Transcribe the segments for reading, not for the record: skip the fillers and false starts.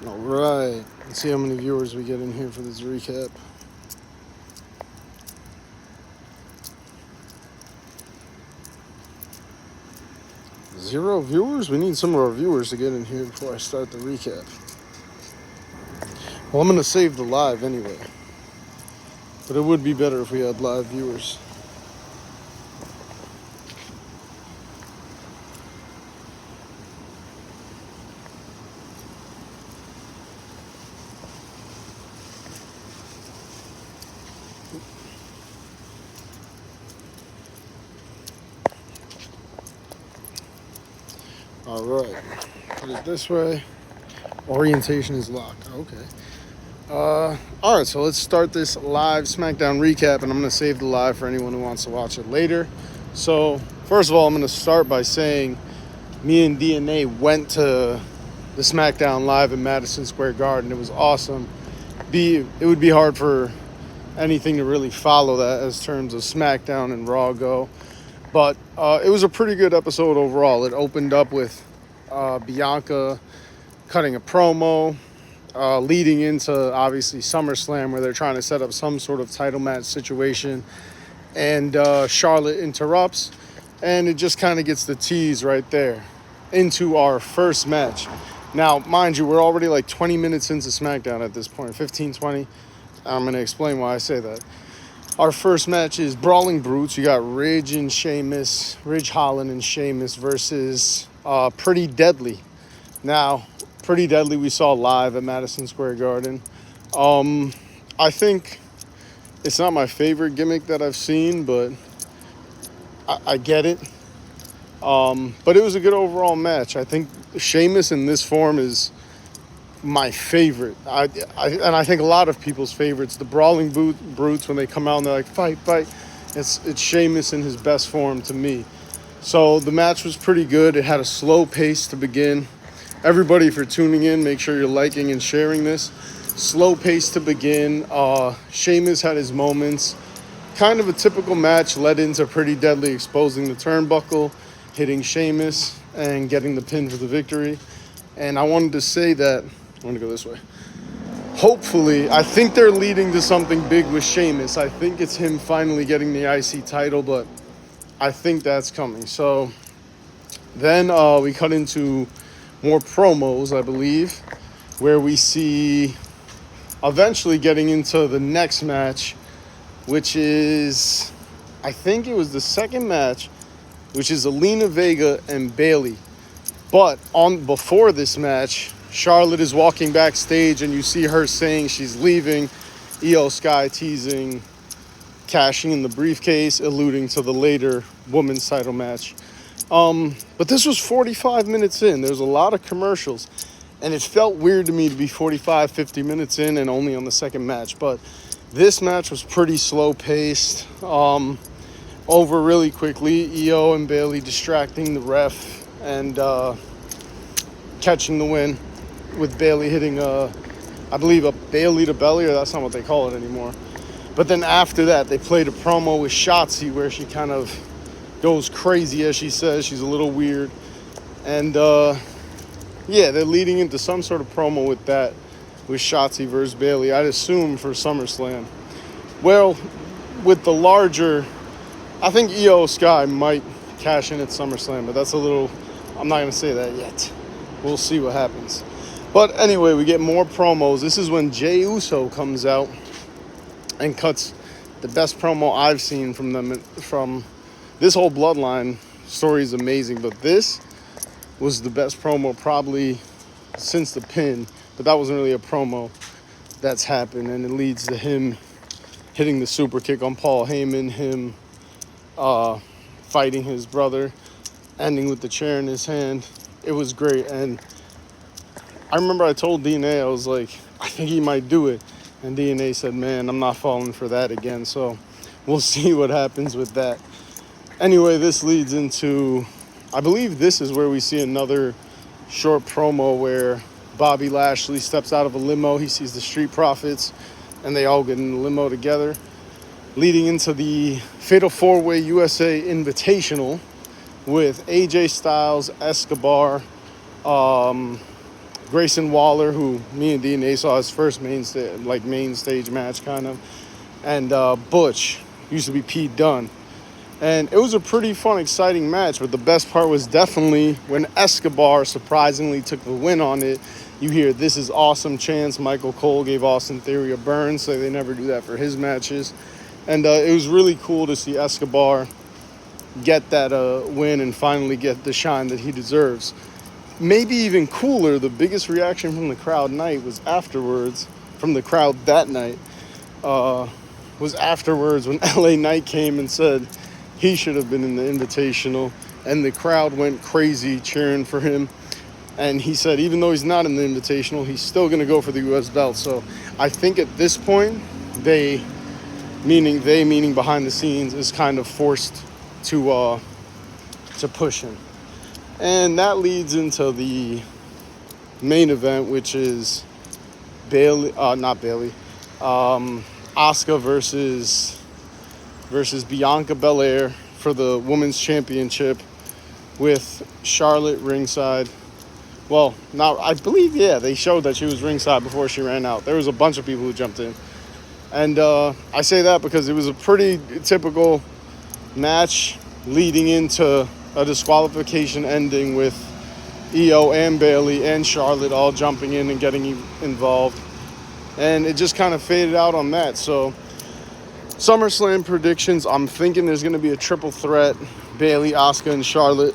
All right. Let's see how many viewers we get in here for this recap. Zero viewers? We need some of our viewers to get in here before I start the recap. Well, I'm going to save the live anyway. But it would be better if we had live viewers. All right. Put it this way. Orientation is locked. Okay. All right, so let's start this live SmackDown recap, and I'm going to save the live for anyone who wants to watch it later. So, first of all, I'm going to start by saying me and DNA went to the SmackDown Live in Madison Square Garden. It was awesome. It would be hard for anything to really follow that as terms of SmackDown and Raw go. But it was a pretty good episode overall. It opened up with Bianca cutting a promo, leading into, obviously, SummerSlam, where they're trying to set up some sort of title match situation. And Charlotte interrupts, and it just kind of gets the tease right there into our first match. Now, mind you, we're already like 20 minutes into SmackDown at this point, 15, 20. I'm going to explain why I say that. Our first match is Brawling Brutes. You got Ridge Holland and Sheamus versus Pretty Deadly. Now, Pretty Deadly we saw live at Madison Square Garden. I think it's not my favorite gimmick that I've seen, but I get it. But it was a good overall match. I think Sheamus in this form is my favorite. And I think a lot of people's favorites. The Brawling Brutes, when they come out and they're like, fight. It's Sheamus in his best form to me. So the match was pretty good. It had a slow pace to begin. Everybody for tuning in, make sure you're liking and sharing this. Slow pace to begin. Sheamus had his moments. Kind of a typical match led into Pretty Deadly exposing the turnbuckle, hitting Sheamus, and getting the pin for the victory. And I wanted to say that, I'm going to go this way. Hopefully, I think they're leading to something big with Sheamus. I think it's him finally getting the IC title, but I think that's coming. So then we cut into more promos, I believe, where we see eventually getting into the next match, which is, I think it was the second match, which is Zelina Vega and Bayley. But before this match, Charlotte is walking backstage, and you see her saying she's leaving. Io Sky teasing, cashing in the briefcase, alluding to the later women's title match. But this was 45 minutes in. There's a lot of commercials, and it felt weird to me to be 45, 50 minutes in and only on the second match. But this match was pretty slow-paced, over really quickly. Io and Bayley distracting the ref and catching the win, with Bayley hitting, I believe, a Bayley to belly, or that's not what they call it anymore. But then after that, they played a promo with Shotzi where she kind of goes crazy, as she says. She's a little weird. And, yeah, they're leading into some sort of promo with that, with Shotzi versus Bayley, I'd assume for SummerSlam. Well, with the larger, I think Io Sky might cash in at SummerSlam, but that's a little, I'm not going to say that yet. We'll see what happens. But anyway, we get more promos. This is when Jey Uso comes out and cuts the best promo I've seen from them. From this whole Bloodline story is amazing, but this was the best promo probably since the pin. But that wasn't really a promo that's happened, and it leads to him hitting the super kick on Paul Heyman, him fighting his brother, ending with the chair in his hand. It was great, and I remember I told DNA, I was like, I think he might do it. And DNA said, man, I'm not falling for that again. So we'll see what happens with that. Anyway, this leads into, I believe this is where we see another short promo where Bobby Lashley steps out of a limo. He sees the Street Profits, and they all get in the limo together, leading into the Fatal 4-Way USA Invitational with AJ Styles, Escobar, Grayson Waller, who me and DNA saw his first main stage match kind of, and Butch, used to be Pete Dunne. And it was a pretty fun, exciting match, but the best part was definitely when Escobar surprisingly took the win on it. You hear "This is awesome" chants. Michael Cole gave Austin Theory a burn, so they never do that for his matches. And it was really cool to see Escobar get that win and finally get the shine that he deserves. Maybe even cooler, the biggest reaction from the crowd from the crowd that night, was afterwards when LA Knight came and said he should have been in the Invitational, and the crowd went crazy cheering for him. And he said even though he's not in the Invitational, he's still going to go for the U.S. belt. So I think at this point, meaning behind the scenes, is kind of forced to push him. And that leads into the main event, which is Asuka versus Bianca Belair for the Women's Championship with Charlotte ringside. Well, I believe, they showed that she was ringside before she ran out. There was a bunch of people who jumped in. And I say that because it was a pretty typical match leading into a disqualification ending with Io and Bayley and Charlotte all jumping in and getting involved. And it just kind of faded out on that. So SummerSlam predictions, I'm thinking there's going to be a triple threat. Bayley, Asuka, and Charlotte.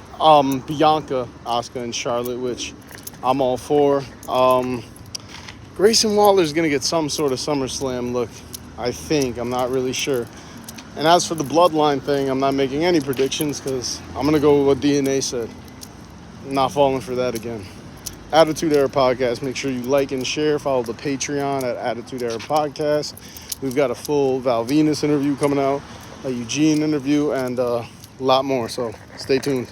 Bianca, Asuka, and Charlotte, which I'm all for. Grayson Waller's going to get some sort of SummerSlam look, I think. I'm not really sure. And as for the Bloodline thing, I'm not making any predictions because I'm going to go with what DNA said. I'm not falling for that again. Attitude Era Podcast. Make sure you like and share. Follow the Patreon at Attitude Era Podcast. We've got a full Val Venus interview coming out, a Eugene interview, and a lot more. So stay tuned.